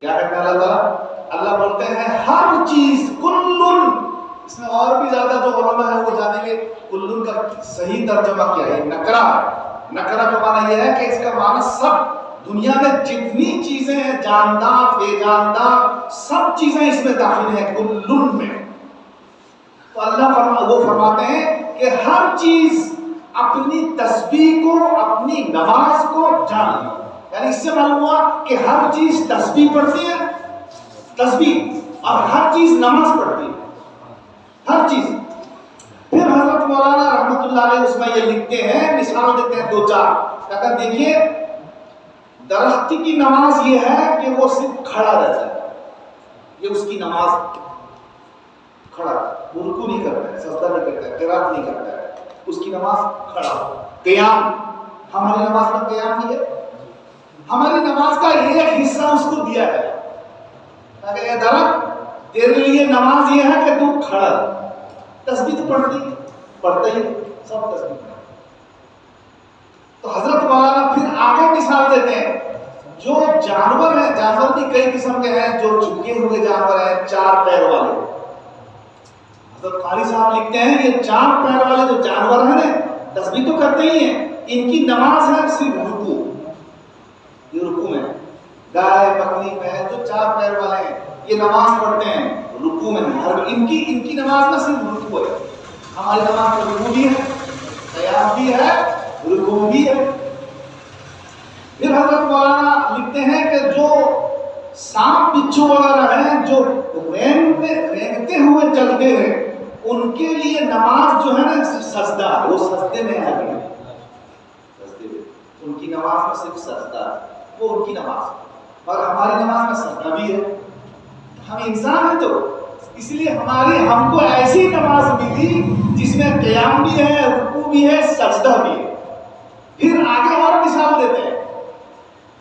کیا کہتے ہیں اللہ تعالیٰ؟ اللہ بولتے ہیں ہر چیز کلن، اس میں اور بھی زیادہ جو علماء ہیں وہ جانیں گے کلن کا صحیح ترجمہ کیا ہے، نکرہ ہے۔ نکرہ کا معنی یہ ہے کہ اس کا معنی سب، دنیا میں جتنی چیزیں ہیں جاندار بے جاندار سب چیزیں اس میں داخل ہیں کلن میں۔ تو اللہ وہ فرماتے ہیں کہ ہر چیز اپنی تسبیح کو، اپنی نماز کو جان لو، یعنی اس سے معلوم ہوا کہ ہر چیز تسبیح پڑھتی ہے، تسبیح، اور ہر چیز نماز پڑھتی ہے، ہر چیز۔ پھر حضرت مولانا رحمۃ اللہ علیہ اس میں یہ لکھتے ہیں، مثال دیتے ہیں دو چار، کہتے ہیں دیکھیے درخت کی نماز یہ ہے کہ وہ صرف کھڑا رہتا ہے، یہ اس کی نماز کھڑا، وہ رکوع نہیں کرتا ہے، سجدہ نہیں کرتا ہے، قرات نہیں کرتا ہے، اس کی نماز کھڑا۔ قیام، ہماری نماز میں قیام نہیں ہے، ہماری نماز کا ایک حصہ اس کو دیا ہے کہ یہ درخت تیرے لیے نماز یہ ہے کہ تو کھڑا، تسبیح تو پڑھتے ہی سب تسبیح پڑھتے۔ تو حضرت مولانا پھر آگے مثال دیتے ہیں، جو جانور ہیں، جانور بھی کئی قسم کے ہیں، جو جھکے ہوئے جانور ہیں، چار پیر والے۔ حضرت قاری صاحب لکھتے ہیں یہ چار پیر والے جو جانور ہیں نا، تسبیح تو کرتے ہی ہیں، ان کی نماز ہے صرف رکوع، یہ رکوع میں، گائے بکری میں جو چار پیر والے ہیں یہ نماز پڑھتے ہیں رکوع میں، ہر ان کی نماز میں صرف رکوع ہے۔ ہماری نماز میں رکوع بھی ہے، قیام بھی ہے، رکوع بھی ہے۔ پھر حضرت مولانا لکھتے ہیں کہ جو سانپ بچھو وغیرہ ہیں جو رینگتے ہوئے چلتے ہیں، ان کے لیے نماز جو ہے نا سجدہ، وہ سجدے میں ہے، ان کی نماز میں صرف سجدہ، وہ ان کی نماز، اور ہماری نماز میں سجدہ بھی ہے۔ ہم انسان ہیں تو اس لیے ہم کو ایسی نماز ملی جس میں قیام بھی ہے، رکوع بھی ہے، سجدہ بھی ہے۔ پھر آگے اور مثال دیتے ہیں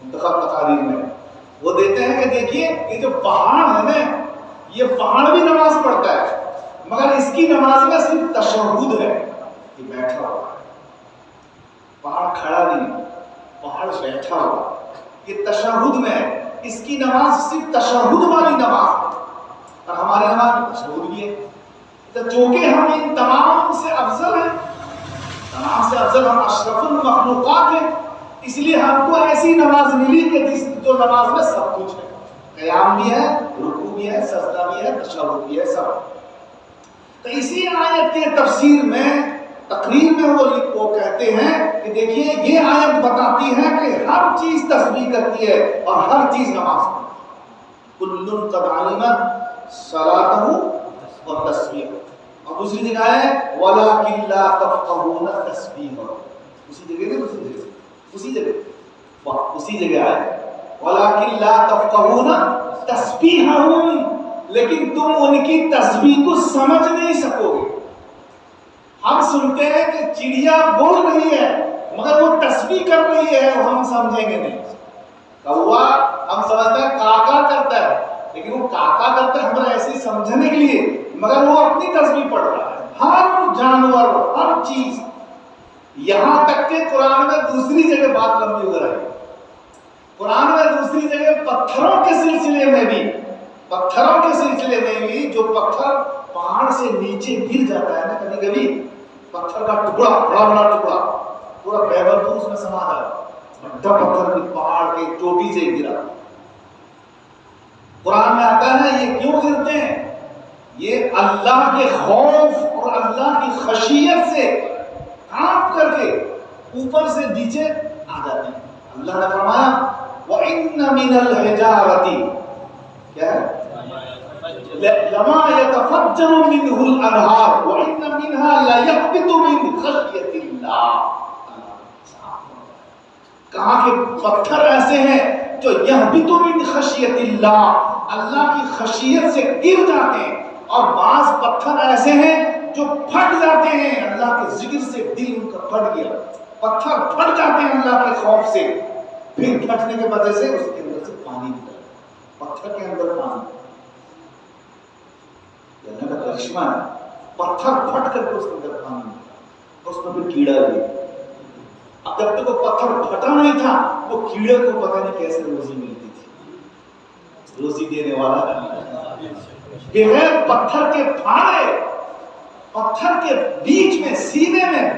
منتخب تقاریر میں، وہ دیتے ہیں کہ دیکھیے یہ جو پہاڑ ہے نا، یہ پہاڑ بھی نماز پڑھتا ہے، مگر اس کی نماز میں صرف تشہد ہے، یہ بیٹھا ہوا ہے، پہاڑ کھڑا نہیں، پہاڑ بیٹھا ہوا، یہ تشہد میں ہے، اس کی نماز صرف تشہد والی نماز ہے، اور ہماری نماز میں تشہد بھی ہے۔ تو چونکہ ہم ان تمام سے افضل ہیں، تمام سے افضل ہم اشرف المخلوقات ہیں، اس لیے ہم کو ایسی نماز ملی کہ جو نماز میں سب کچھ ہے، قیام بھی ہے، رکوع بھی ہے، سجدہ بھی ہے، تشہد بھی ہے، سب۔ تو اسی آیت کے تفسیر میں تقریر میں وہ کہتے ہیں کہ دیکھیے یہ آیت بتاتی ہے کہ ہر چیز تسبیح کرتی ہے اور ہر چیز نماز پڑھتی ہے، کل قد علم صلاته وتسبیحه، اور دوسری جگہ ہے ولکن لا تفقهون تسبیحهم، اسی جگہ ہے ولکن لا تفقهون تسبیحهم، لیکن تم ان کی تسبیح کو سمجھ نہیں سکو گے۔ ہم سنتے ہیں کہ چڑیا بول رہی ہے مگر وہ تسبیح کر رہی ہے، ہم سمجھیں گے نہیں۔ کوا ہم سمجھتے ہیں کاکا کرتا ہے، لیکن وہ کاکا کرتا ہے ہمیں ایسے سمجھنے کے لیے، مگر وہ اپنی تسبیح پڑھ رہا ہے۔ ہر جانور، ہر چیز، یہاں تک کہ قرآن میں دوسری جگہ بات لمبی ہو رہی ہے، قرآن میں دوسری جگہ پتھروں کے سلسلے میں بھی جو پتھر پہاڑ سے نیچے گر جاتا ہے نا، کبھی کبھی پتھر کا ٹکڑا، بڑا ٹکڑا پورا بیبل تو اس میں سما جاتا، بڑا پتھر بھی پہاڑ کے چوٹی سے گرا، قرآن میں آتا ہے یہ کیوں گرتے ہیں؟ یہ اللہ کے خوف اور اللہ کی خشیت سے کانپ کر کے اوپر سے نیچے آ جاتے ہیں۔ اللہ نے فرمایا وَإِنَّ مِنَ الْحِجَارَةِ، کیا ہے؟ لما يتفجر منه الانهار وان منها ليهبط من خشيه الله، کہا کہ پتھر ایسے ہیں جو يهبط من خشيه الله، اللہ کی خشیت سے گر جاتے ہیں، اور بعض پتھر ایسے ہیں جو پھٹ جاتے ہیں اللہ کے ذکر سے، دل ان کا پھٹ گیا، پتھر پھٹ جاتے ہیں اللہ کے خوف سے، پھر پھٹنے کی وجہ سے اس کے اندر سے پانی نکلتا، پتھر کے اندر پانی، اللہ کا کرشمہ ہے، پتھر پھٹ کر کے اس کے اندر پانی نکلا، اس میں پھر کیڑا بھی۔ اب جب تک وہ پتھر پھٹا نہیں تھا وہ کیڑے کو پتہ نہیں کیسے روزی ملتی تھی، روزی دینے والا بغیر پتھر کے پھاڑے، پتھر کے بیچ میں سینے میں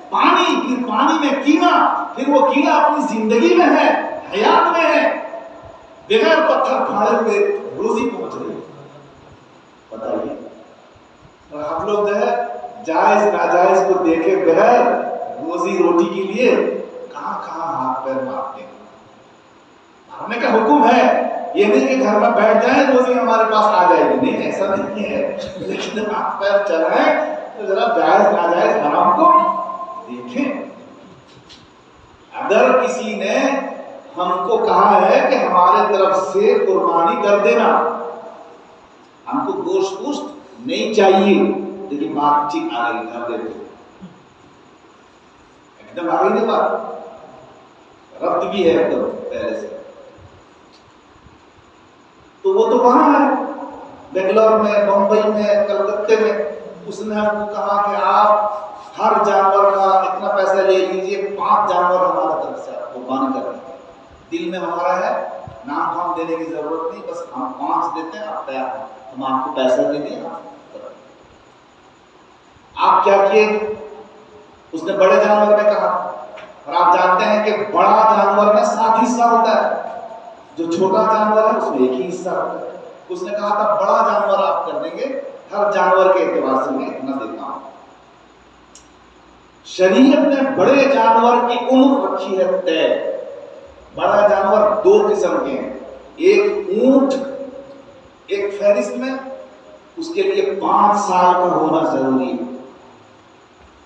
پانی، پھر پانی میں کیڑا، پھر وہ کیڑا اپنی زندگی میں ہے، حیات میں ہے، بغیر پتھر پھاڑے ہوئے روزی پہنچ رہی ہے. بتائیے. اور ہم لوگ جو ہے جائز ناجائز کو دیکھے بغیر روزی روٹی کے لیے کہاں کہاں ہاتھ پیر مارتے ہیں. ہمیں کا حکم ہے یہ نہیں کہ گھر میں بیٹھ جائیں روزی ہمارے پاس آ جائے گی، نہیں ایسا نہیں ہے، لیکن ہاتھ پیر چلائیں تو ذرا جائز ناجائز حرام کو دیکھیں. اگر کسی نے ہم کو کہا ہے کہ ہمارے طرف سے قربانی کر دینا، ہم کو گوشت پوشت نہیں چاہیے، لیکن بات ٹھیک آ گئی کر دیتے ایک دم آ گئی نا بات، ربط بھی ہے ایک دم پہلے سے. تو وہ تو وہاں ہے بنگلور میں، بمبئی میں، کلکتے میں. اس نے ہم کو کہا کہ آپ ہر جانور کا اتنا پیسہ لے لیجئے، 5 جانور ہمارا طرف سے آپ قربانی کر دیں. دل میں ہمارا ہے، نام ہم دینے کی ضرورت نہیں، بس ہم 5 دیتے ہیں، آپ تیار ہیں، ہم آپ کو پیسہ دے دیں. آپ کیا کیے؟ اس نے بڑے جانور میں کہا، اور آپ جانتے ہیں کہ بڑا جانور میں 7 حصہ ہوتا ہے، جو چھوٹا جانور ہے اس میں 1 ہی حصہ ہوتا ہے. اس نے کہا تھا بڑا جانور آپ کر دیں گے، ہر جانور کے اعتبار سے میں اتنا دیتا ہوں. شریعت نے بڑے جانور کی عمر رکھی ہے طے. بڑا جانور 2 قسم کے ہیں، ایک اونٹ ایک فہرست میں، اس کے لیے 5 سال کا ہونا ضروری ہے.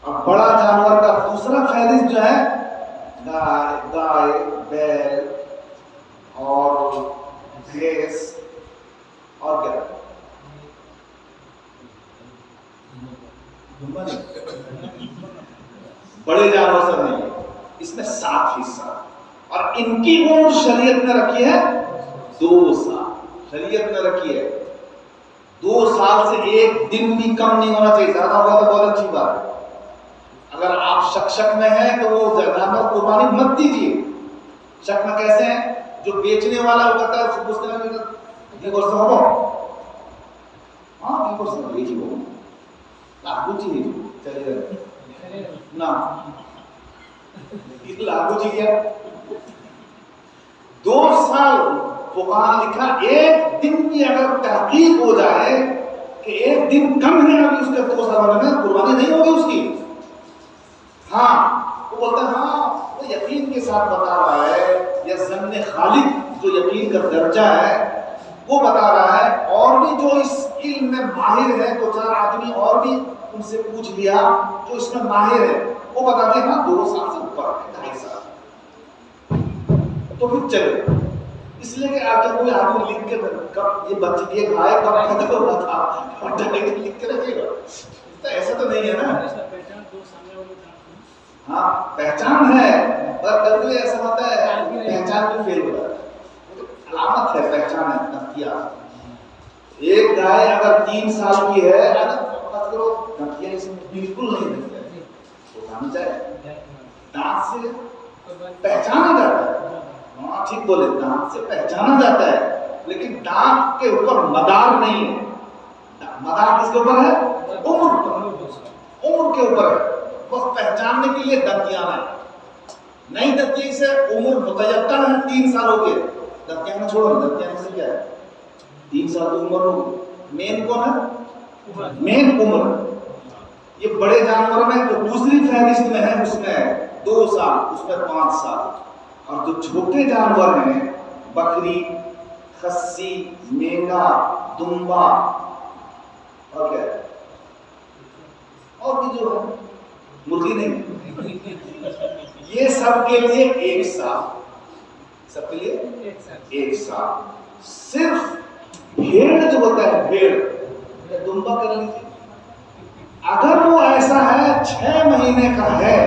اور بڑا جانور کا دوسرا فہرست جو ہے گائے، بیل اور بھینس اور کیا، بڑے جانور سے نہیں، اس میں 7 حصہ. اور ان کی عمر شریعت نے رکھی ہے 2 سال. شریعت نے رکھی ہے 2 سال سے 1 دن بھی کم نہیں ہونا چاہیے. زیادہ ہوگا تو بہت اچھی بات ہے. اگر آپ شک میں ہیں تو وہ جانور قربانی مت دیجیے. شک میں کیسے ہیں؟ جو بیچنے والا وہ کہتا ہے اس کو پوچھتے ہیں یہ کون سا ہو، ہاں یہ کون سا یہ جی وہ لاگو جی چلے گئے نا لاگو جی کیا 2 سال فقہا نے لکھا. 1 دن بھی اگر تحقیق ہو جائے کہ 1 دن کم ہے ابھی اس کے 2 سال میں قربانی نہیں ہوگی اس کی. ہاں وہ بولتا ہے ہاں وہ یقین کے ساتھ بتا رہا ہے، یا ظن خالد جو یقین کا درجہ ہے وہ بتا رہا ہے. اور بھی جو اس علم میں ماہر ہے، 2-4 آدمی اور بھی ان سے پوچھ لیا جو اس میں ماہر ہے، وہ بتاتے ہیں ہاں 2 سال سے اوپر ہے، 2.5 سال. تو پھر چلے. اس لیے کہ آگے کوئی آدمی لکھ کے کب یہ بچی یہ گائے کب پیدا ہوا تھا اور ڈائریکٹ لکھ کے رکھے گا، تو ایسا تو نہیں ہے نا. ہاں پہچان ہے، پر کبھی ایسا ہوتا ہے پہچان بھی فیل ہو جاتا ہے. علامت ہے، پہچان ہے نتیجہ. ایک گائے اگر 3 سال کی ہے، اگر نتیجہ اس میں بالکل نہیں رہتا ہے، وہ چاہے دانت سے پہچانا جاتا ہے. ہاں ٹھیک بولے، دانت سے پہچانا جاتا ہے، لیکن دانت کے اوپر مدار نہیں ہے. مدار کس کے اوپر ہے؟ عمر کے اوپر ہے. بس پہچاننے کے لیے دنتیاں ہے، نہیں دنتیاں سے عمر متیقن ہے 3 سالوں کے. دنتیاں میں چھوڑو، دنتیاں سے کیا ہے 3 سال تو عمر ہوگی. مین کون ہے؟ مین عمر. یہ بڑے جانوروں میں جو دوسری فہرست میں ہے اس میں 2 سال، اس میں 5 سال. اور جو چھوٹے جانور ہیں بکری، خسی، مینا، دمبا اور کیا ہے اور بھی جو ہے مرغی نہیں، یہ سب کے لیے 1 سال. سب کے لیے 1 سال. صرف بھیڑ جو ہوتا ہے، بھیڑ دمبا کر لیجیے. اگر وہ ایسا ہے 6 مہینے کا ہے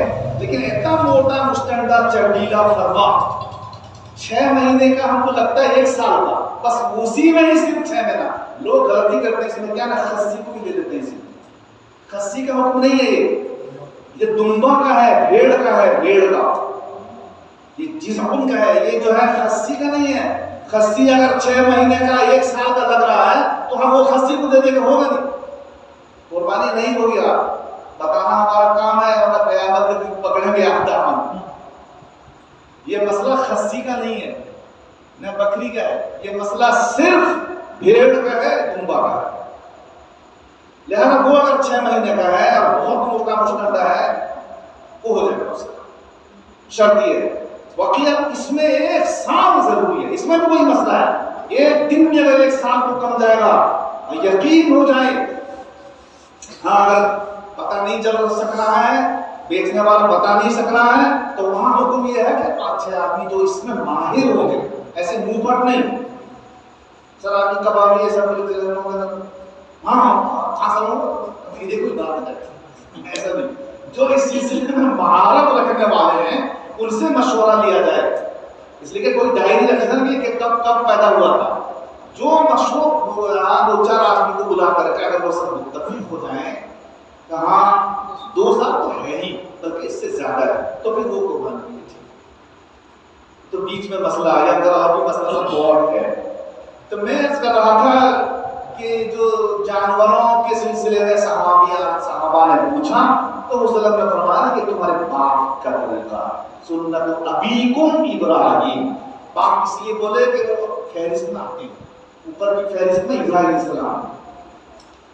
لیکن اتنا موٹا مشتنڈا چربیلا فرما، 6 مہینے کا ہم کو لگتا ہے 1 سال کا، بس اسی میں ہی صرف 6 مہینہ. لوگ غلطی کرتے ہیں اس میں کیا نا، خسی کو بھی دے دیتے ہیں. اس میں خسی کا حکم نہیں ہے، یہ دمبا کا ہے، بھیڑ کا ہے، بھیڑ کا. یہ جزعن کا ہے، یہ جو ہے خصی کا نہیں ہے. خصی اگر 6 مہینے کا 1 سال کا لگ رہا ہے تو ہم وہ خصی کو دے دیں گے، ہوگا نہیں، قربانی نہیں ہوگی. آپ بتانا ہمارا کام ہے اور قیامت کے دن پکڑیں گے آپ ہم. یہ مسئلہ خصی کا نہیں ہے نہ بکری کا ہے، یہ مسئلہ صرف بھیڑ کا ہے، دمبا کا ہے. لہذا وہ اگر 6 مہینے کا ہے اور بہت موٹا مشکندہ ہے وہ ہو جائے گا. اس کا شرط یہ ہے وکیل اس میں 1 سال ضروری ہے. اس میں بھی کوئی مسئلہ ہے، 1 دن میں اگر 1 سال کو کم جائے گا یقین ہو جائے. ہاں اگر پتہ نہیں چل سک رہا ہے، بیچنے والا بتا نہیں سک رہا ہے، تو وہاں حکم یہ ہے کہ 5-6 آدمی جو اس میں ماہر ہوں گے، ایسے منہ پٹ نہیں. سر آپ کی کبابی ہے سب ہاں خاصا یہ کوئی بات ہے، ایسا نہیں. جو اس سلسلے میں مہارت رکھنے والے ہیں ان سے مشورہ لیا جائے. اس لیے کہ کوئی ڈائری رکھنا نہیں کہ کب پیدا ہوا تھا. جو مشہور ہو رہا 2-4 آدمی کو بلا کر کے اگر وہ سب متفق ہو جائیں کہ ہاں 2 سال تو ہے ہی بلکہ اس سے زیادہ ہے، تو پھر وہ قربان کی جائے. تو بیچ میں مسئلہ آیا، اگر آپ کو مسئلہ بہت ہے تو میں اس کر رہا تھا کہ جو جانوروں کے سلسلے میں صحابہ نے پوچھا تو وسلم نے فرمایا کہ تمہارے باپ کا طریقہ سنت ابیکم ابراہیم. باپ اس لیے بولے کہ وہ فہرست میں آتی ہے، اوپر کی فہرست میں ابراہیم علیہ السلام.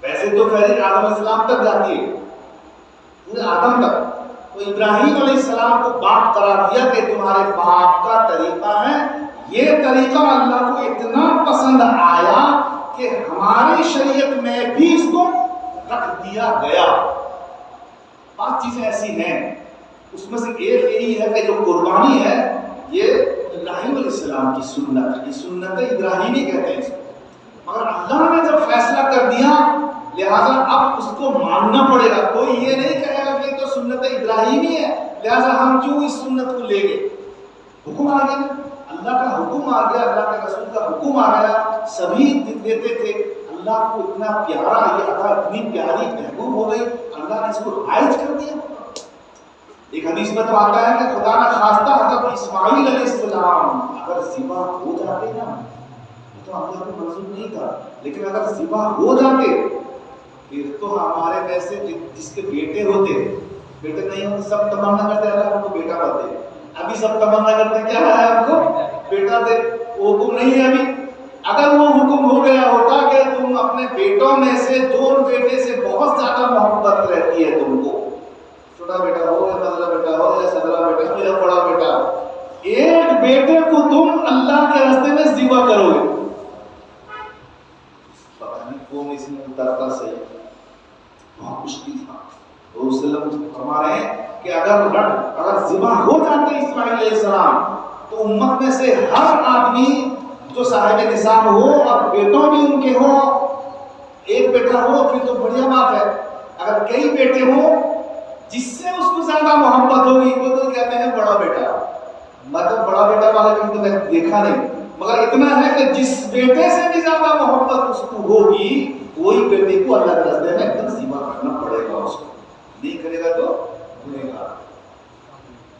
ویسے تو فہرست آدم علیہ السلام تک جاتی ہے، پورے آدم تک. تو ابراہیم علیہ السلام کو باپ قرار دیا کہ تمہارے باپ کا طریقہ ہے. یہ طریقہ اللہ کو اتنا پسند آیا کہ ہماری شریعت میں بھی اس کو رکھ دیا گیا. 5 چیزیں ایسی ہیں، اس میں سے ایک یہی ہے کہ جو قربانی ہے یہ ابراہیم علیہ السلام کی سنت ہے. یہ سنت ابراہیمی کہتے ہیں اس کو. مگر اللہ نے جب فیصلہ کر دیا لہذا اب اس کو ماننا پڑے گا. کوئی یہ نہیں کہے گا کہ تو سنت ابراہیمی ہے لہذا ہم کیوں اس سنت کو لے گئے. حکم آ گیا، اللہ کا حکم آ گیا، اللہ کے رسول کا حکم آ گیا. سبھی دیتے تھے. اللہ کو اتنا پیارا یہ عطا اتنی پیاری محبوب ہو گئی، اللہ نے اس کو رائج کر دیا. ایک حدیث میں تو آتا ہے کہ خدا نہ خواستہ حضرت اسماعیل علیہ السلام اگر ذبح ہو جاتے نا تو اللہ کو منظور نہیں تھا، لیکن اگر ذبح ہو جاتے پھر تو ہمارے میں سے جس کے بیٹے ہوتے، بیٹے نہیں ہوتے، سب تمنا کرتے اللہ ہم کو بیٹا مت دے. ابھی سب تمنا کرتے کیا ہے ہم کو بیٹا دے. وہ حکم نہیں ہے ابھی. اگر وہ حکم ہو گیا ہوتا کہ تم اپنے بیٹوں میں سے جو بیٹے سے بہت زیادہ محبت رہتی ہے تم کو، چھوٹا بیٹا ہو یا مدرا بیٹا ہو یا صدرا بیٹا ہو یا بڑا بیٹا ہو، ایک بیٹے کو تم اللہ کے راستے میں ذبح کرو گے، پتہ نہیں کون اس میں اترتا صحیح. بہت مشکل تھا. رسول فرما رہے ہیں کہ اگر ذبح ہو جاتے اسماعیل علیہ السلام تو امت میں سے ہر آدمی جو صاحب نصاب ہو اور بیٹوں بھی ان کے ہو، ایک بیٹا ہو پھر تو بڑھیا بات ہے. اگر کئی بیٹے ہوں جس سے اس کو زیادہ محبت ہوگی وہ تو کہتے ہیں بڑا بیٹا. مطلب بڑا بیٹا والا کہیں تو میں دیکھا نہیں، مگر اتنا ہے کہ جس بیٹے سے بھی زیادہ محبت اس کو ہوگی وہی بیٹے کو اللہ کے راستے میں ایک دم ذبح کرنا پڑے گا. اس کو نہیں کرے گا تو بھولے گا.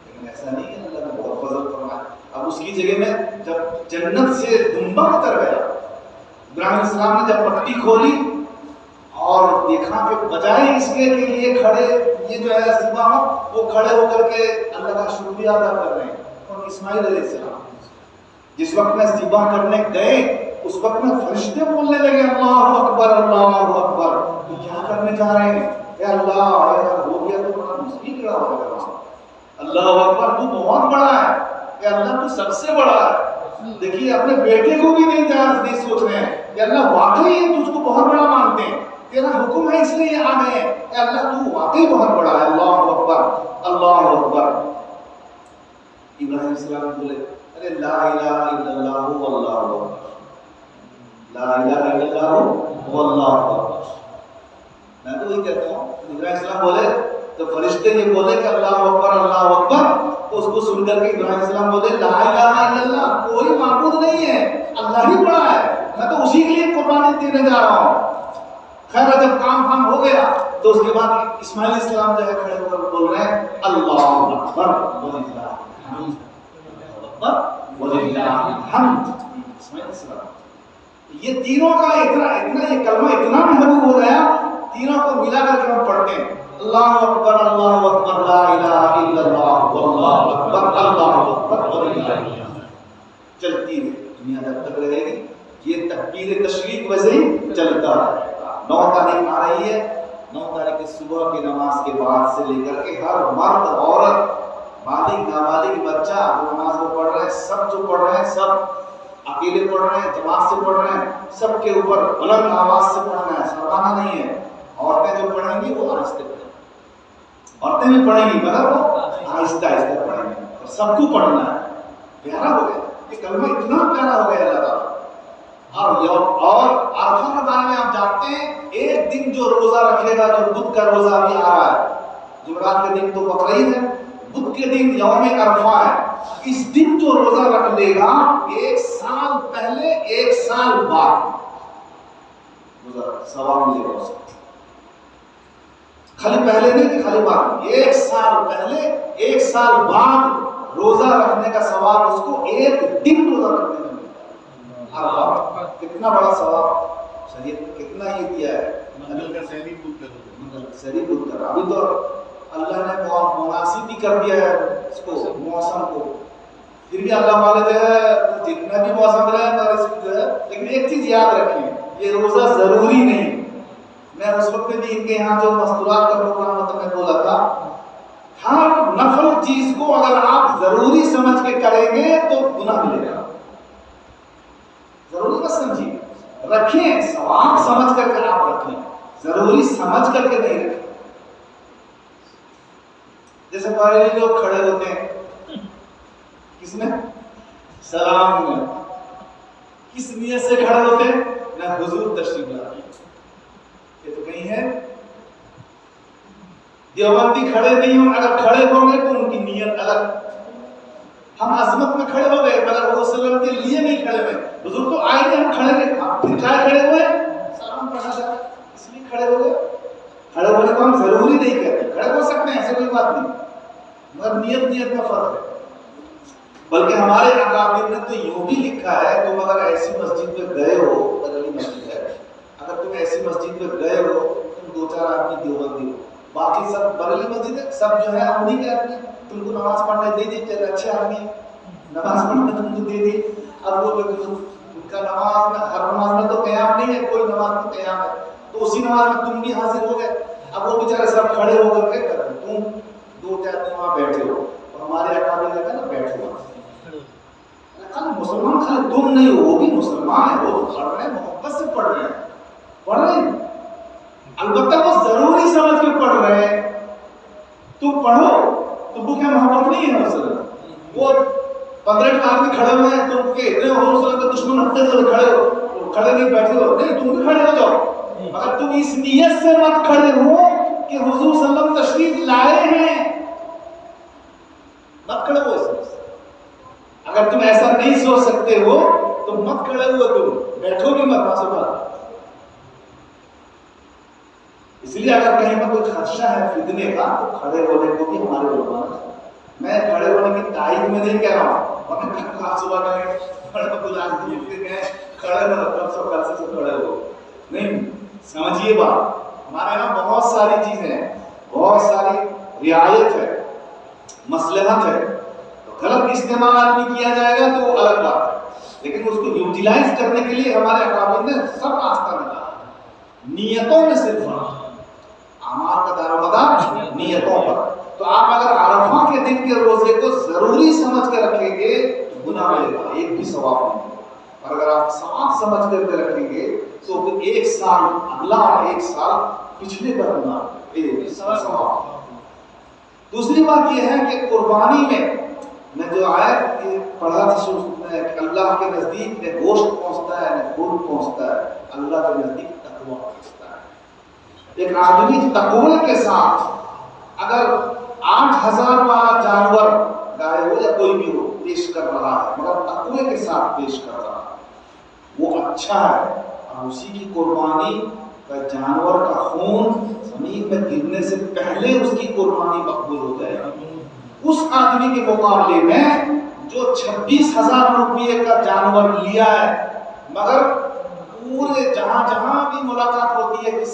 لیکن ایسا نہیں ہے، اللہ نے بہت فضل فرمایا. اب اس کی جگہ میں جب جنت سے دمبا اتر گیا، ابراہیم علیہ السلام نے جب پٹی کھولی اور دیکھا کہ بجائے اس کے کہ یہ کھڑے یہ جو ہے ذبح وہ کھڑے ہو کر کے اللہ کا شکریہ ادا کر رہے ہیں. اور اسماعیل علیہ السلام جس وقت میں ذبح کرنے گئے اس وقت میں فرشتے بولنے لگے اللہ اکبر اللہ اکبر. تو کیا کرنے جا رہے ہیں؟ اے اللہ اگر ہو گیا تو بڑا مصیبت کھڑا ہو جائے گا. اللہ اکبر تو بہت بڑا ہے، اے اللہ تو سب سے بڑا ہے. دیکھیے اپنے بیٹے کو بھی نہیں سوچ رہے ہیں کہ اللہ واقعی تجھ کو بہت بڑا مانتے ہیں، تیرا حکم ہے اس لیے آ گئے ہیں. اے اللہ تو واقعی بہت بڑا ہے. اللہ اکبر اللہ اکبر. ابراہیم السلام بولے ارے لا الہ الا اللہ واللہ اکبر، لا الہ الا اللہ واللہ اکبر. میں تو وہی کہتا ہوں. ابراہیم السلام بولے تو فرشتے یہ بولے کہ اللہ اکبر، تو اس کو سن کر کے ابراہیم السلام بولے لا الہ الا اللہ، کوئی معبود نہیں ہے، اللہ ہی بڑا ہے، میں تو اسی کے لیے قربانی دینے جا رہا ہوں. خیر جب کام ہو گیا تو اس کے بعد اسماعیل علیہ السلام جو ہے کھڑے ہو کر بول رہے ہیں اللہ اکبر. اکبر وللہ الحمد. یہ تینوں کا اتنا یہ کلمہ اتنا محبوب ہو گیا, تینوں کو ملا کر کے ہم پڑھتے ہیں. اللہ اکبر لا الہ الا اللہ واللہ اکبر وللہ الحمد. چلتی ہے دنیا جب تک رہے گی یہ تکبیر تشریق ویسے ہی چلتا ہے. 9 تاریخ آ رہی ہے, 9 تاریخ کی صبح کی نماز کے بعد سے لے کر کے ہر مرد عورت بالغ نابالغ بچہ جو نماز کو پڑھ رہے ہیں, سب جو پڑھ رہے ہیں, سب اکیلے پڑھ رہے ہیں, جماعت سے پڑھ رہے ہیں, سب کے اوپر بلند آواز سے پڑھنا ہے, سروانا نہیں ہے. عورتیں جو پڑھیں گی وہ آہستہ پڑھیں گی, عورتیں بھی پڑھیں گی مگر وہ آہستہ آہستہ پڑھیں گی, اور سب کو پڑھنا ہے. پیارا ہو گیا یہ کلمہ, اتنا پیارا ہو گیا اللہ تعالیٰ. اور عرفہ کے بارے میں آپ جانتے ہیں, ایک دن جو روزہ رکھے گا, جو بدھ کا روزہ ابھی آ رہا ہے, جمعرات کے دن تو بقرعید ہے, بدھ کے دن یوم عرفہ ہے, اس دن جو روزہ رکھ لے گا 1 سال پہلے 1 سال بعد روزہ ثواب ملے گا اسے. خالی پہلے نہیں کہ خالی بعد, 1 سال پہلے 1 سال بعد روزہ رکھنے کا ثواب اس کو ایک دن روزہ رکھنے کا ملے گا. کتنا بڑا ثواب شریعت کتنا یہ دیا ہے. شریف بدھ کر ابھی تو اللہ نے مناسب بھی کر دیا ہے اس کو, موسم کو. پھر بھی اللہ والے جو ہے جتنا بھی موسم رہے جو ہے, لیکن ایک چیز یاد رکھیں, یہ روزہ ضروری نہیں. میں اس وقت بھی ان کے یہاں جو مستورات کا پروگرام ہوتا میں بولا تھا, ہر نفل چیز کو اگر آپ ضروری سمجھ کے کریں گے تو گناہ ملے گا. ضروری مت سمجھیے, رکھیں ثواب سمجھ کر کے آپ رکھیں, ضروری سمجھ کر کے نہیں رکھیں. جیسے پہلے لوگ کھڑے ہوتے ہیں, کس میں سلام میں, کس نیت سے کھڑے ہوتے ہیں, نہ حضور تشریف لاتے ہیں. یہ تو کہیں ہے دیوبندی کھڑے نہیں ہوں, اگر کھڑے ہوں گے تو ان کی نیت الگ. ہم عظمت میں کھڑے ہو گئے مگر حضور صلی اللہ علیہ وسلم کے لیے نہیں کھڑے ہوئے. حضور تو آئے تھے, ہم کھڑے گئے, پھر کیا کھڑے ہوئے, سلام پڑھا جائے اس لیے کھڑے ہو گئے. کھڑے ہونے کو ہم ضروری نہیں کہتے, کھڑے ہو سکتے ہیں ایسے کوئی بات نہیں, مگر نیت میں فرق ہے. بلکہ ہمارے اکابر نے تو یوں بھی لکھا ہے, تم اگر ایسی مسجد میں گئے ہو, بریلی مسجد ہے, اگر تم ایسی مسجد میں گئے ہو, تم 2-4 آدمی دیوبندی ہو, باقی سب بریلی مسجد ہے, سب جو ہے انہی کے آدمی, تم کو نماز پڑھنے دے دی, تیرے اچھے آدمی نماز پڑھنے تم کو دے دی. اب وہ ان کا نماز میں, ہر نماز میں تو قیام نہیں ہے, کوئی نماز میں قیام ہے, تو اسی نماز میں تم بھی حاضر ہو گئے. اب وہ بیچارے سب کھڑے ہو کر کے کر رہے, تم 2-4 دن وہاں بیٹھے ہو, اور ہمارے اکابر لگا نا بیٹھے ہو. مسلمان خالی تم نہیں ہو, وہ بھی مسلمان ہے, وہ پڑھ رہے ہیں, محبت سے پڑھ رہے ہیں, البتہ وہ ضروری سمجھ کے پڑھ رہے ہیں. تم پڑھو, تم کو کیا محبت نہیں ہے مسلمان. وہ 15 آدمی کھڑے ہوئے ہیں, تم کے اتنے حضور کے دشمن ہٹتے ہوئے کھڑے ہو, کھڑے نہیں بیٹھے ہو, نہیں تم بھی کھڑے ہو جاؤ, مگر تم اس نیت سے مت کھڑے ہو کہ حضور صلی اللہ علیہ وسلم تشریف لائے ہیں, مت کھڑے ہو. اگر تم ایسا نہیں سوچ سکتے ہو تو مت کھڑے ہو, تم بیٹھو بھی مت وہاں سے باہر. اس لیے اگر کہیں پر کوئی خدشہ ہے فتنے کا تو کھڑے ہونے کو بھی ہمارے لوگ, میں کھڑے ہونے کی تائید میں نہیں کہہ رہا ہوں, آپ صبح کہیں کھڑے ہو نہیں, سمجھیے بات. ہمارے یہاں بہت ساری چیزیں ہیں, بہت ساری رعایت ہے, مصلحت ہے. غلط استعمال آدمی کیا جائے گا تو وہ الگ بات ہے, لیکن اس کو یوٹیلائز کرنے کے لیے ہمارے اکابر نے سب راستہ نکالا. نیتوں میں صرف اعمال کا دارومدار نیتوں پر. تو آپ اگر عرفہ کے دن کے روزے کو ضروری سمجھ کے رکھیں گے تو گناہ ملے گا, ایک بھی ثواب نہیں. اور اگر آپ ثواب سمجھ کر کے رکھیں گے تو پھر 1 سال اگلا اور 1 سال پچھلے پر گناہ, ایک ثواب. دوسری بات یہ ہے کہ قربانی میں جو آیت پڑھا تھا کہ اللہ کے نزدیک نہ گوشت پہنچتا ہے نہ خون پہنچتا ہے, اللہ کے نزدیک تقویٰ پہنچتا ہے. ایک آدمی تقوی کے ساتھ اگر 8000 والا جانور, گائے ہو یا کوئی بھی ہو, پیش کر رہا ہے مگر تقوی کے ساتھ پیش کر رہا ہے, وہ اچھا ہے. اور اسی کی قربانی کا جانور کا خون زمین میں گرنے سے پہلے اس کی قربانی مقبول ہو جائے گا. اس آدمی کے مقابلے میں جو 26,000 روپئے کا جانور لیا ہے، مگر پورے جہاں جہاں بھی ملاقات ہوتی ہے کسی